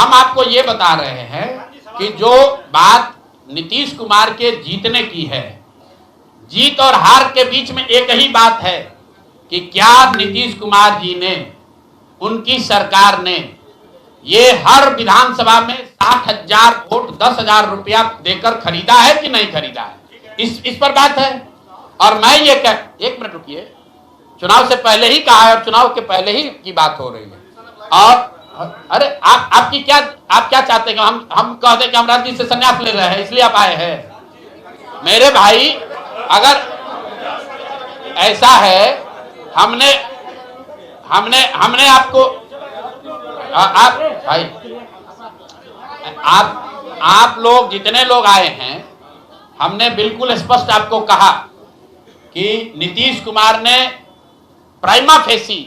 हम आपको ये बता रहे हैं कि जो बात नीतीश कुमार के जीतने की है, जीत और हार के बीच में एक ही बात है कि क्या नीतीश कुमार जी ने, उनकी सरकार ने ये हर विधानसभा में 60,000 वोट 10,000 रुपया देकर खरीदा है कि नहीं खरीदा है, इस पर बात है। और मैं ये एक मिनट रुकिए, चुनाव से पहले ही कहा है और चुनाव के पहले ही की बात हो रही है। और अरे आप क्या चाहते हैं? हम कहते हैं कि हम राजनीति से संन्यास ले रहे हैं इसलिए आप आए हैं। मेरे भाई, अगर ऐसा है, हमने आपको आप भाई, आप लोग जितने लोग आए हैं, हमने बिल्कुल स्पष्ट आपको कहा कि नीतीश कुमार ने प्राइमा फेसी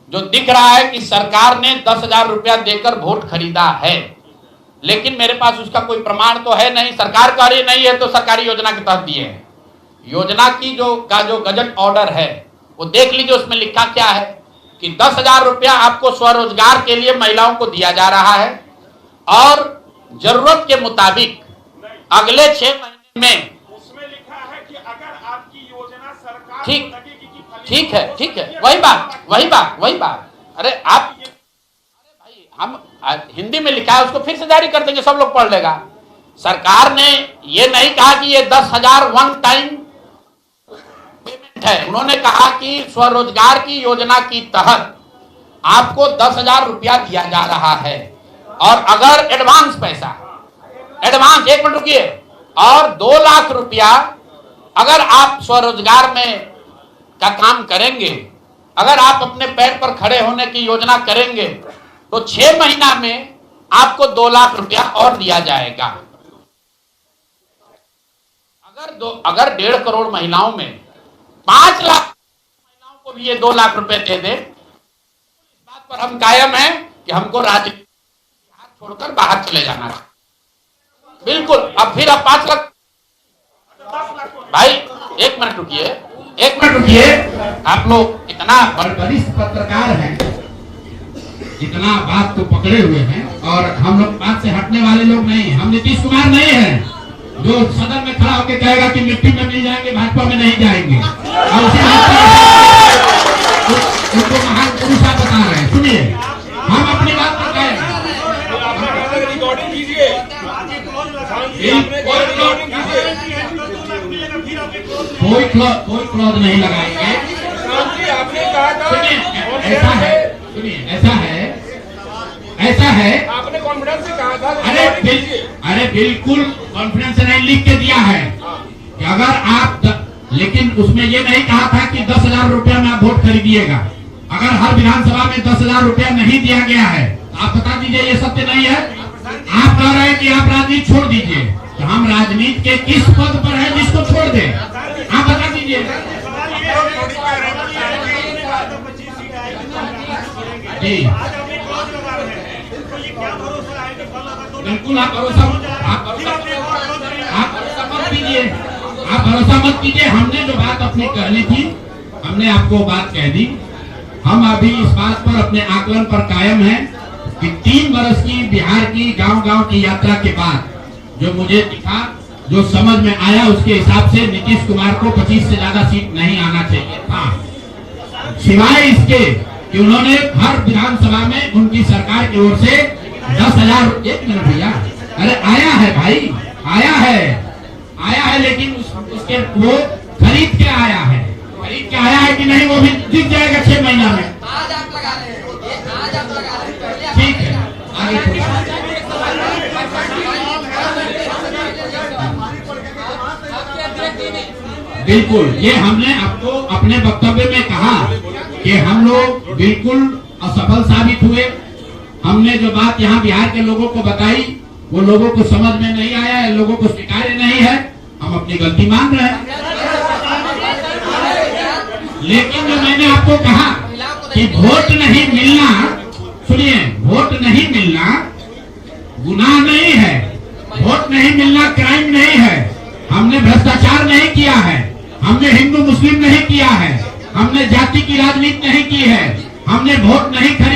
जो दिख रहा है कि सरकार ने 10,000 रुपया देकर वोट खरीदा है, लेकिन मेरे पास उसका कोई प्रमाण तो है नहीं। सरकार कह रही नहीं है तो सरकारी योजना के तहत दिए हैं। योजना की जो गजट ऑर्डर है वो देख लीजिए, उसमें लिखा क्या है कि 10,000 रुपया आपको स्वरोजगार के लिए महिलाओं को दिया जा रहा है और जरूरत के मुताबिक अगले 6 महीने में, उसमें लिखा है कि अगर आपकी योजना सरकार ठीक है, वही बात। अरे भाई, हम हिंदी में लिखा है, उसको फिर से जारी कर देंगे, सब लोग पढ़ लेगा। सरकार ने ये नहीं कहा कि ये 10,000 वन टाइम पेमेंट है। उन्होंने कहा कि स्वरोजगार की योजना की तहत आपको 10,000 रुपया दिया जा रहा है और अगर एडवांस पैसा, एक मिनट रुकिए, और 2 लाख रुपया अगर आप स्वरोजगार में का काम करेंगे, अगर आप अपने पैर पर खड़े होने की योजना करेंगे तो 6 महीना में आपको 2 लाख रुपया और दिया जाएगा। अगर 1.5 करोड़ महिलाओं में 5 लाख महिलाओं को भी ये 2 लाख रुपए दे दे, इस बात पर हम कायम हैं कि हमको राजनीति हाथ छोड़कर बाहर चले जाना है। बिल्कुल। अब फिर आप 5 लाख, भाई एक मिनट रुकिए, आप लोग इतना वरिष्ठ पत्रकार हैं, इतना बात को पकड़े हुए हैं, और हम लोग बात से हटने वाले लोग नहीं हैं। हम नीतीश कुमार नहीं हैं जो सदन में खड़ा होकर कहेगा कि मिट्टी में मिल जाएंगे, भाजपा में नहीं जाएंगे। और उनको महान पुरुष आप बता रहे हैं। सुनिए, हम अपनी बात पर कहें, कोई क्लॉज नहीं लगाएंगे। ऐसा है, आपने कॉन्फिडेंस से कहा था। अरे बिल्कुल कॉन्फिडेंस नहीं, लिख के दिया है कि अगर आप लेकिन उसमें ये नहीं कहा था कि 10,000 रुपया में आप वोट खरीदिएगा। अगर हर विधानसभा में 10,000 रुपया नहीं दिया गया है तो आप बता दीजिए ये सत्य नहीं है। आप कह रहे हैं कि आप राजनीति छोड़ दीजिए, तो हम राजनीति के किस पद पर है जिसको छोड़ दें? आप बता दीजिए। जी बिल्कुल, आप भरोसा मत कीजिए। हमने जो बात अपनी कहनी थी, हमने आपको बात कह दी। हम अभी इस बात पर अपने आकलन पर कायम हैं कि 3 वर्ष की बिहार की गांव-गांव की यात्रा के बाद जो मुझे दिखा, जो समझ में आया, उसके हिसाब से नीतीश कुमार को 25 से ज्यादा सीट नहीं आना चाहिए था, सिवाय इसके कि उन्होंने हर विधानसभा में उनकी सरकार की ओर से 10,000। एक मिनट भैया, अरे आया है भाई, आया है, लेकिन उसके वो खरीद के आया है कि नहीं, वो भी दिख जाएगा 6 महीना में। आज आप लगा रहे हैं, ठीक है, आगे बिल्कुल। ये हमने आपको अपने वक्तव्य में कहा कि हम लोग बिल्कुल असफल साबित हुए। हमने जो बात यहाँ बिहार के लोगों को बताई वो लोगों को समझ में नहीं आया है, लोगों को स्वीकार्य नहीं है। हम अपनी गलती मान रहे हैं, लेकिन जो मैंने आपको कहा कि वोट नहीं मिलना, सुनिए, वोट नहीं मिलना गुनाह नहीं है, वोट नहीं मिलना क्राइम नहीं है। हमने भ्रष्टाचार नहीं किया है, हमने हिंदू मुस्लिम नहीं किया है, हमने जाति की राजनीति नहीं की है, हमने वोट नहीं खरीदा।